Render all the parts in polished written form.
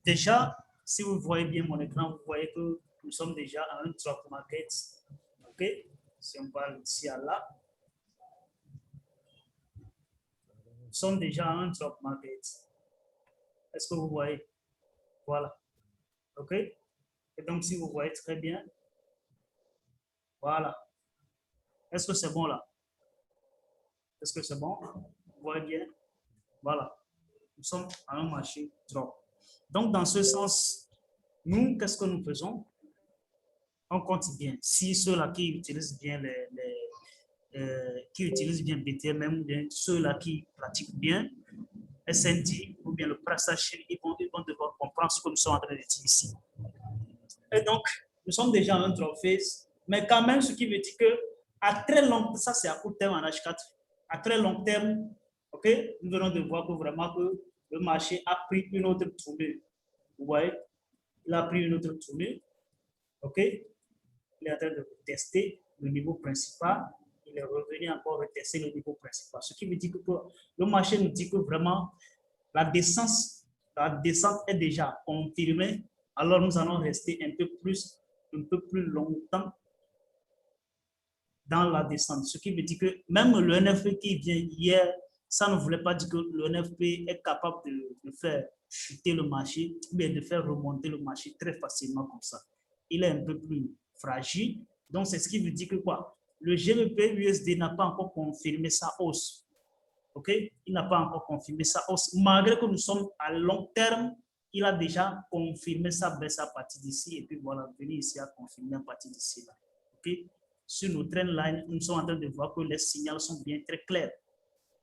Déjà, si vous voyez bien mon écran, vous voyez que nous sommes déjà à un drop market. OK? Si on parle d'ici à là, nous sommes déjà à un drop market. Est-ce que vous voyez? Voilà. OK? Et donc, si vous voyez très bien, voilà. Est-ce que c'est bon là? Est-ce que c'est bon? Vous voyez bien? Voilà. Nous sommes à un marché drop. Donc, dans ce sens, nous, qu'est-ce que nous faisons? On compte bien. Si ceux-là qui utilisent bien qui utilisent bien BTMM, bien ceux-là qui pratiquent bien SND ou bien le pressage, ils vont devoir comprendre ce que nous sommes en train de dire ici. Et donc, nous sommes déjà en un drop phase, mais quand même, ce qui veut dire que à très long terme, ça c'est à court terme en H4, à très long terme, ok, nous venons de voir que vraiment que le marché a pris une autre tournure. Vous voyez, il a pris une autre tournure, ok, il est en train de tester le niveau principal, il est revenu encore retester le niveau principal. Ce qui veut dire que le marché nous dit que vraiment la descente est déjà confirmée, alors nous allons rester un peu plus longtemps dans la descente. Ce qui veut dire que même le NFP qui vient hier, ça ne voulait pas dire que le NFP est capable de faire chuter le marché, mais de faire remonter le marché très facilement comme ça. Il est un peu plus fragile. Donc, c'est ce qui veut dire que quoi? Le GBP USD n'a pas encore confirmé sa hausse. OK? Il n'a pas encore confirmé sa hausse. Malgré que nous sommes à long terme, il a déjà confirmé sa baisse à partir d'ici. Et puis voilà, venir ici à confirmer à partir d'ici. OK? Sur nos trendlines, nous sommes en train de voir que les signaux sont bien très clairs.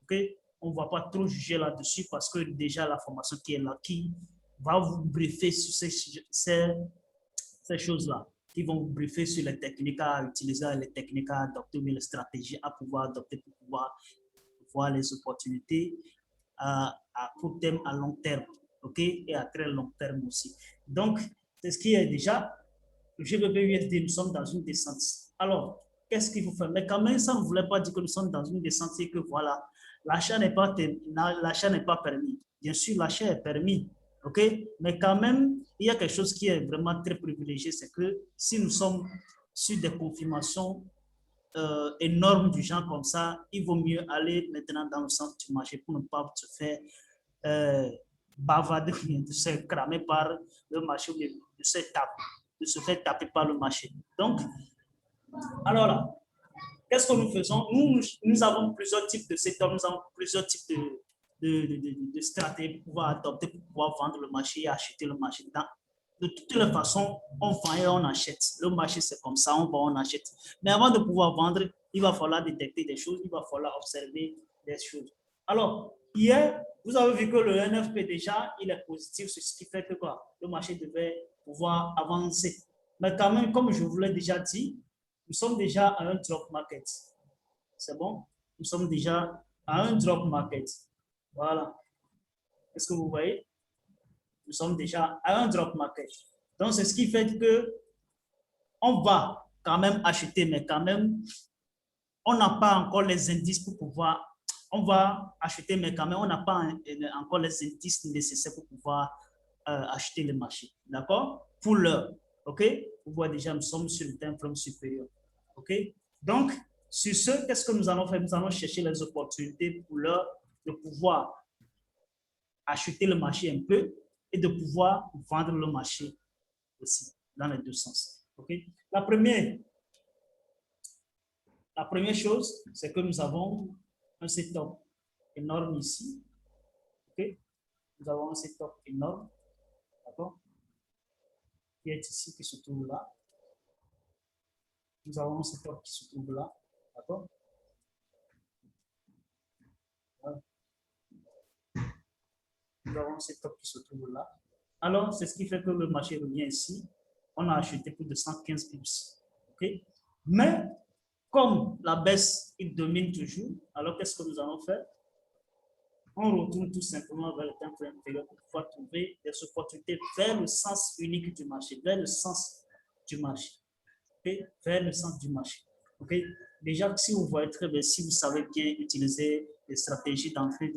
OK? On ne va pas trop juger là-dessus parce que déjà la formation qui est là, qui va vous briefer sur ces choses-là, qui vont vous briefer sur les techniques à utiliser, les techniques à adopter, les stratégies à pouvoir adopter pour pouvoir voir les opportunités à court terme, à long terme, ok, et à très long terme aussi. Donc, c'est ce qui est déjà, le GBP-USD, nous sommes dans une descente. Alors, qu'est-ce qu'il faut faire? Mais quand même, ça ne voulait pas dire que nous sommes dans une descente et que voilà, l'achat n'est pas permis. Bien sûr, l'achat est permis, ok, mais quand même, il y a quelque chose qui est vraiment très privilégié, c'est que si nous sommes sur des confirmations énorme du genre comme ça, il vaut mieux aller maintenant dans le centre du marché pour ne pas se faire bavarder, de se cramer par le marché, de se faire taper par le marché. Donc, alors là, qu'est-ce que nous faisons? Nous avons plusieurs types de secteurs, nous avons plusieurs types de stratégies pour pouvoir adopter, pour pouvoir vendre le marché et acheter le marché. De toutes les façons, on vend et on achète. Le marché, c'est comme ça, on vend, on achète. Mais avant de pouvoir vendre, il va falloir détecter des choses, il va falloir observer des choses. Alors, hier, vous avez vu que le NFP déjà, il est positif, ce qui fait que quoi? Le marché devait pouvoir avancer. Mais quand même, comme je vous l'ai déjà dit, nous sommes déjà à un drop market. C'est bon? Nous sommes déjà à un drop market. Voilà. Est-ce que vous voyez? Nous sommes déjà à un drop market. Donc, c'est ce qui fait que on va quand même acheter, mais quand même, on n'a pas encore les indices pour pouvoir, on va acheter, mais quand même, on n'a pas encore les indices nécessaires pour pouvoir acheter le marché. D'accord? Pour l'heure. OK? Vous voyez déjà, nous sommes sur le time frame supérieur. OK? Donc, sur ce, qu'est-ce que nous allons faire? Nous allons chercher les opportunités pour l'heure de pouvoir acheter le marché un peu et de pouvoir vendre le marché aussi, dans les deux sens. Okay? La première chose, c'est que nous avons un setup énorme ici. Okay? Nous avons un setup énorme, d'accord, qui est ici, qui se trouve là. Nous avons un setup qui se trouve là, d'accord. Nous avons un setup qui se trouve là. Alors, c'est ce qui fait que le marché revient ici. On a acheté plus de 115 pips. Okay? Mais, comme la baisse, il domine toujours, alors qu'est-ce que nous allons faire? On retourne tout simplement vers le temps inférieur pour pouvoir trouver des opportunités vers le sens unique du marché, vers le sens du marché. Okay? Vers le sens du marché. Okay? Déjà, si vous voyez très bien, si vous savez bien utiliser les stratégies d'entrée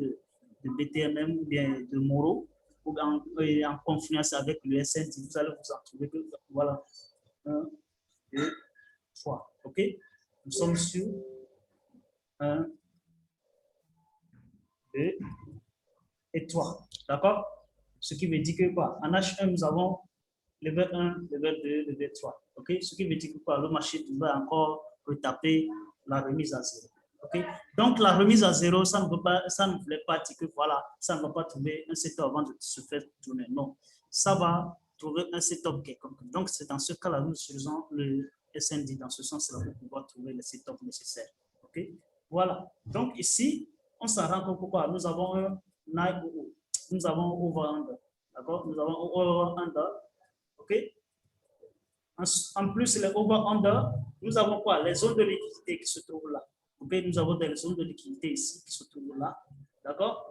de BTMM ou bien de Moro, ou en confluence avec le SND, vous allez vous en trouver que, voilà, 1, 2, 3. OK? Nous sommes sur 1, 2 et 3. D'accord? Ce qui veut dire que quoi? En H1, nous avons level 1, level 2, level 3. OK? Ce qui veut dire que quoi? Le marché va encore retaper la remise à zéro. OK? Donc, la remise à zéro, ça ne voulait pas dire que voilà, ça ne va pas trouver un setup avant de se faire tourner. Non. Ça va trouver un setup quelconque. Donc, c'est dans ce cas-là, nous utilisons le SND dans ce sens-là pour pouvoir trouver le setup nécessaire. OK? Voilà. Donc, ici, on s'en rend compte pourquoi nous avons un NIO. Nous avons over-under. D'accord? Nous avons over-under. OK? En plus, les over-under, nous avons quoi? Les zones de liquidité qui se trouvent là. Okay? Nous avons des zones de liquidité ici qui se trouvent là. D'accord?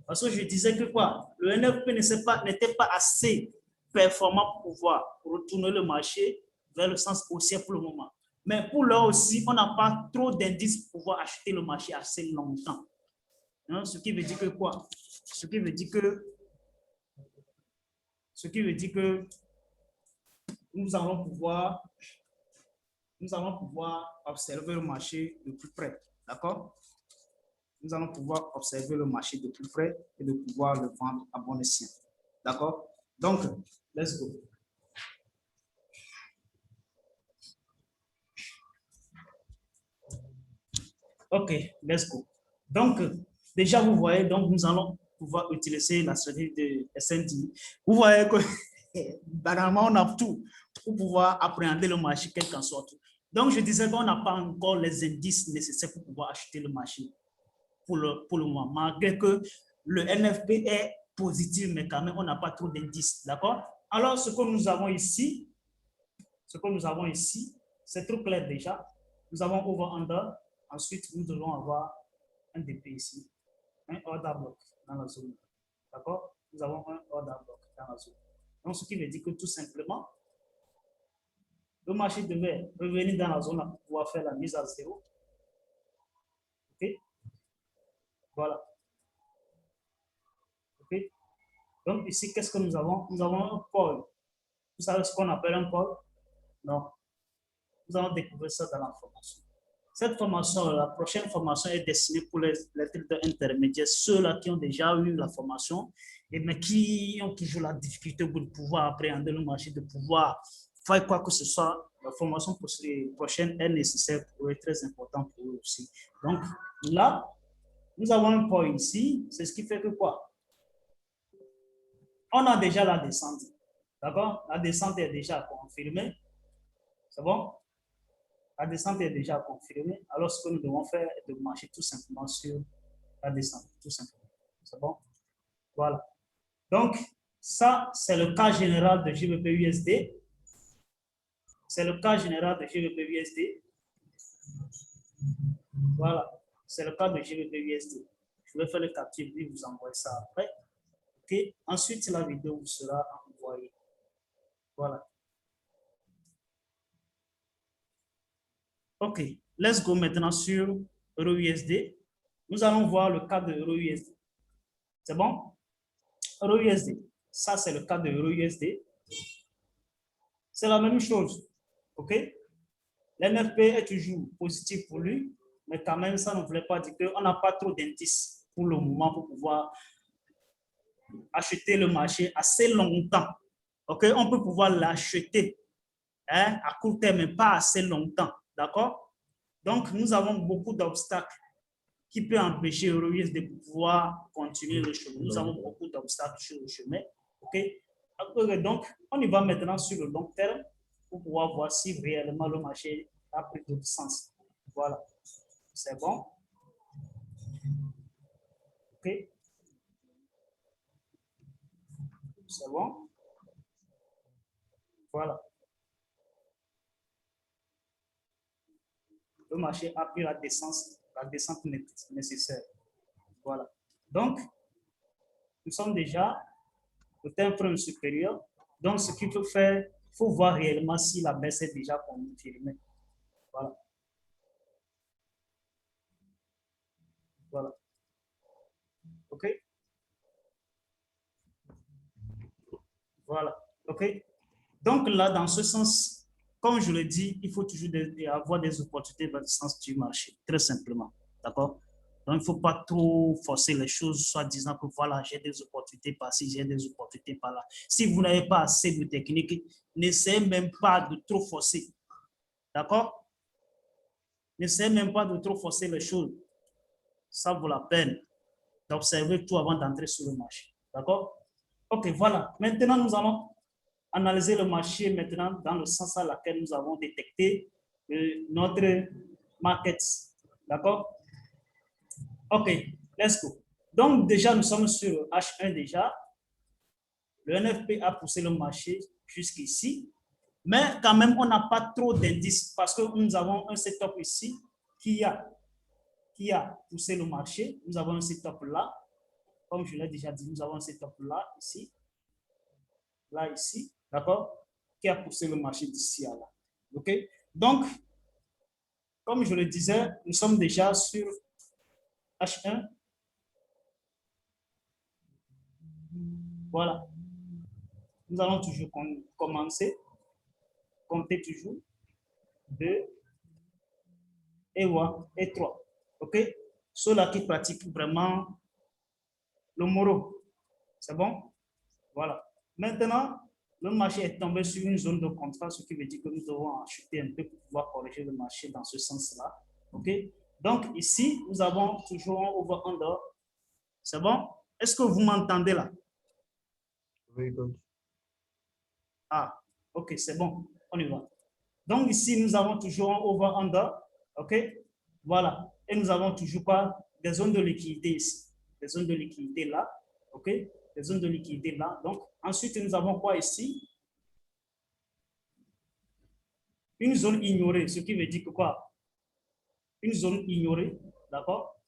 Parce que je disais que quoi? Le NFP n'était pas assez performant pour pouvoir retourner le marché vers le sens haussier pour le moment. Mais pour l'heure aussi, on n'a pas trop d'indices pour pouvoir acheter le marché assez longtemps. Hein? Ce qui veut dire que quoi? Ce qui veut dire que nous allons pouvoir observer le marché de plus près. D'accord? Nous allons pouvoir observer le marché de plus près et de pouvoir le vendre à bon escient. D'accord? Donc, let's go. OK, let's go. Donc, déjà, vous voyez, donc nous allons pouvoir utiliser la stratégie de SND. Vous voyez que, banalement, on a tout pour pouvoir appréhender le marché, quel qu'en soit. Donc, je disais qu'on n'a pas encore les indices nécessaires pour pouvoir acheter le marché pour le moment, malgré que le NFP est positif, mais quand même, on n'a pas trop d'indices. D'accord? Alors, ce que nous avons ici, c'est trop clair déjà. Nous avons over-under. Ensuite, nous devons avoir un DP ici, un order block dans la zone. D'accord? Nous avons un order block dans la zone. Donc, ce qui veut dire que tout simplement, le marché devait revenir dans la zone pour pouvoir faire la mise à zéro. OK? Voilà. OK? Donc, ici, qu'est-ce que nous avons? Nous avons un call. Vous savez ce qu'on appelle un call? Non. Nous allons découvrir ça dans la formation. Cette formation, la prochaine formation est destinée pour les traders intermédiaires, ceux-là qui ont déjà eu la formation, mais qui ont toujours la difficulté de pouvoir appréhender le marché, de pouvoir faire quoi que ce soit. La formation prochaine est nécessaire pour eux, très important pour eux aussi. Donc là, nous avons un point ici, c'est ce qui fait que quoi? On a déjà la descente. D'accord? La descente est déjà confirmée. C'est bon? La descente est déjà confirmée. Alors, ce que nous devons faire est de marcher tout simplement sur la descente. Tout simplement. C'est bon? Voilà. Donc, ça, c'est le cas général de GBP USD. C'est le cas général de GBP USD. Voilà. C'est le cas de GBP USD. Je vais faire le capture et vous envoyer ça après. OK. Ensuite, la vidéo vous sera envoyée. Voilà. OK. Let's go maintenant sur EURUSD. Nous allons voir le cas de EURUSD. C'est bon? EURUSD. Ça, c'est le cas de EURUSD. C'est la même chose. OK? L'NFP est toujours positif pour lui, mais quand même, ça ne voulait pas dire qu'on n'a pas trop d'indices pour le moment pour pouvoir acheter le marché assez longtemps. OK? On peut pouvoir l'acheter à court terme, mais pas assez longtemps. D'accord? Donc, nous avons beaucoup d'obstacles qui peuvent empêcher Euroïs de pouvoir continuer le chemin. Nous avons beaucoup d'obstacles sur le chemin. OK? Donc, on y va maintenant sur le long terme pour pouvoir voir si réellement le marché a pris d'autres sens. Voilà. C'est bon? OK? C'est bon? Voilà. Le marché a pris la descente nécessaire. Voilà. Donc, nous sommes déjà au terme frame supérieur. Donc, ce qu'il faut faire, il faut voir réellement si la baisse est déjà confirmée. Voilà. Voilà. OK? Voilà. OK? Donc là, dans ce sens, comme je le dis, il faut toujours avoir des opportunités dans le sens du marché, très simplement. D'accord? Donc, il ne faut pas trop forcer les choses, soit disant que voilà, j'ai des opportunités par-ci, j'ai des opportunités par-là. Si vous n'avez pas assez de technique, n'essayez même pas de trop forcer. D'accord? N'essayez même pas de trop forcer les choses. Ça vaut la peine d'observer tout avant d'entrer sur le marché. D'accord? OK, voilà. Maintenant, nous allons analyser le marché maintenant dans le sens à laquelle nous avons détecté notre market. D'accord? OK, let's go. Donc, déjà, nous sommes sur H1 déjà. Le NFP a poussé le marché jusqu'ici. Mais quand même, on n'a pas trop d'indices parce que nous avons un setup ici qui a poussé le marché. Nous avons un setup là. Comme je l'ai déjà dit, nous avons un setup là, ici. Là, ici. D'accord? Qui a poussé le marché d'ici à là. OK? Donc, comme je le disais, nous sommes déjà sur H1. Voilà. Nous allons toujours commencer. Compter toujours. 2 et 3. OK? Ceux-là qui pratiquent vraiment le moro. C'est bon? Voilà. Maintenant, le marché est tombé sur une zone de contrat, ce qui veut dire que nous devons acheter un peu pour pouvoir corriger le marché dans ce sens-là. OK? Donc, ici, nous avons toujours un over-under. C'est bon? Est-ce que vous m'entendez là? Oui, coach. Ah, OK, c'est bon. On y va. Donc, ici, nous avons toujours un over-under. OK? Voilà. Et nous avons toujours pas des zones de liquidité ici. Des zones de liquidité là. OK? Des zones de liquidité là. Donc, ensuite, nous avons quoi ici? Une zone ignorée, ce qui veut dire que quoi? Une zone ignorée, d'accord?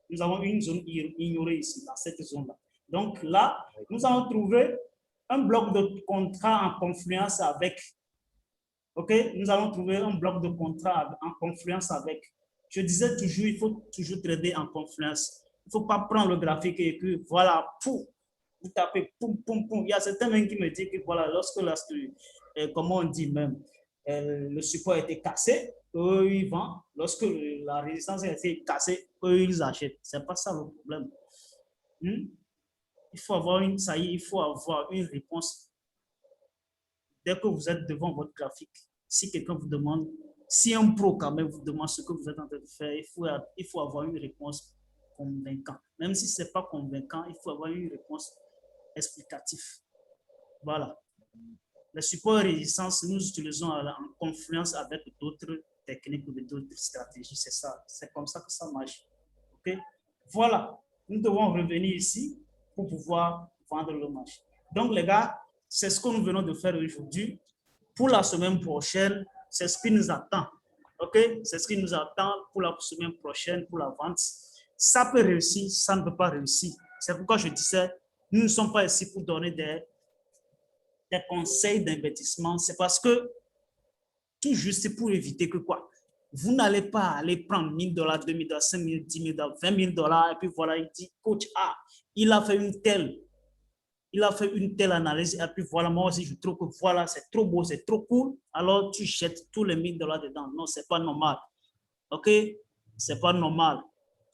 Nous avons une zone ignorée ici, dans cette zone-là. Donc là, nous allons trouver un bloc de contrat en confluence avec, ok? Nous allons trouver un bloc de contrat en confluence avec. Je disais toujours, il faut toujours trader en confluence. Il ne faut pas prendre le graphique et puis voilà, pouf, vous tapez, poum, poum, poum. Il y a certains même qui me disent que voilà, lorsque la, comment on dit même, le support a été cassé, eux, ils vendent. Lorsque la résistance a été cassée, eux, ils achètent. Ce n'est pas ça le problème. Il faut avoir une, ça y est, il faut avoir une réponse dès que vous êtes devant votre graphique. Si quelqu'un vous demande, si un pro quand même vous demande ce que vous êtes en train de faire, il faut avoir une réponse convaincante. Même si ce n'est pas convaincant, il faut avoir une réponse explicative. Voilà. Les supports et résistance, nous utilisons en confluence avec d'autres techniques ou d'autres stratégies. C'est ça. C'est comme ça que ça marche. OK? Voilà. Nous devons revenir ici pour pouvoir vendre le marché. Donc, les gars, c'est ce que nous venons de faire aujourd'hui. Pour la semaine prochaine, c'est ce qui nous attend. OK? C'est ce qui nous attend pour la semaine prochaine, pour la vente. Ça peut réussir, ça ne peut pas réussir. C'est pourquoi je disais, nous ne sommes pas ici pour donner des conseils d'investissement. C'est parce que tout juste c'est pour éviter que quoi? Vous n'allez pas aller prendre $1 000, $2 000, 5 000, 10 000, $20 000 et puis voilà, il dit, coach, ah, il a fait une telle analyse et puis voilà, moi aussi je trouve que voilà, c'est trop beau, c'est trop cool, alors tu jettes tous les $1 000 dedans. Non, c'est pas normal. OK? C'est pas normal.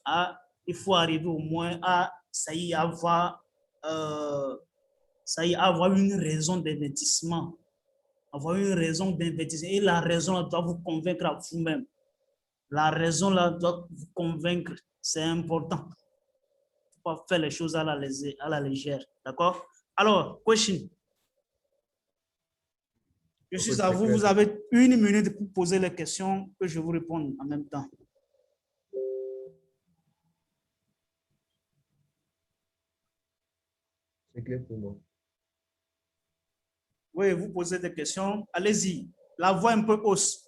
Ah, il faut arriver au moins à, ça y est, avoir une raison d'investissement. Avoir une raison d'investissement. Et la raison là, doit vous convaincre à vous-même. La raison là doit vous convaincre. C'est important. Il ne faut pas faire les choses à la légère. D'accord? Alors, question. Je suis à vous. Vous avez 1 minute pour poser les questions que je vous réponds en même temps. C'est clair pour moi. Oui, vous posez des questions. Allez-y. La voix un peu hausse.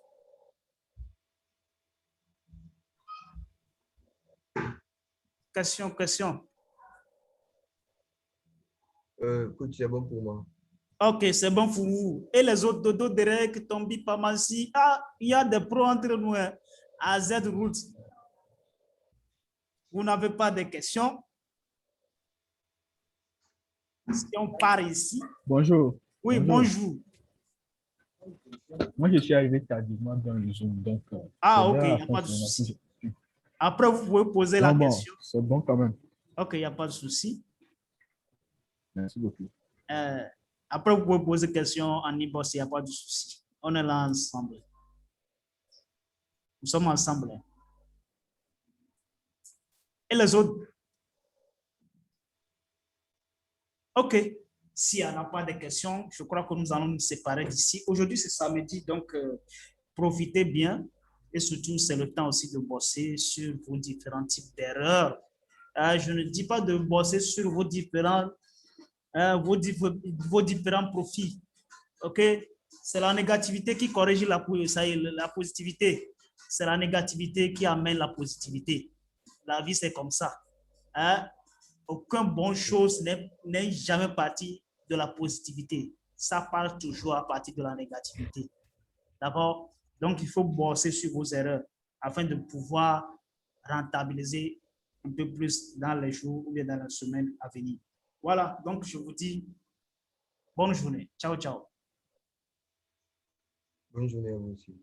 Question. Coach, c'est bon pour moi. Ok, c'est bon pour vous. Et les autres dodo derrière qui tombent pas mal si. Ah, il y a des pros entre nous. Hein. À Z Route. Vous n'avez pas de questions? Si on part ici, Bonjour. oui, bonjour. Moi, je suis arrivé tardivement dans le Zoom, donc Ah, c'est ok, vers il la n'y a fin pas de de la souci. semaine. Après, vous pouvez poser la Non, bon, question. c'est bon quand même. Ok, il n'y a pas de souci. Merci beaucoup. Après, vous pouvez poser question en inbox, il n'y a pas de souci. On est là ensemble. Nous sommes ensemble. Et les autres? Ok. S'il n'y en a pas de questions, je crois que nous allons nous séparer d'ici. Aujourd'hui, c'est samedi, donc profitez bien. Et surtout, c'est le temps aussi de bosser sur vos différents types d'erreurs. Je ne dis pas de bosser sur vos différents profils. OK? C'est la négativité qui corrige la positivité. C'est la négativité qui amène la positivité. La vie, c'est comme ça. Aucune bonne chose n'est jamais partie de la positivité. Ça part toujours à partir de la négativité. D'accord? Donc, il faut bosser sur vos erreurs afin de pouvoir rentabiliser un peu plus dans les jours ou bien dans les semaines à venir. Voilà, donc je vous dis bonne journée. Ciao, ciao. Bonne journée à vous aussi.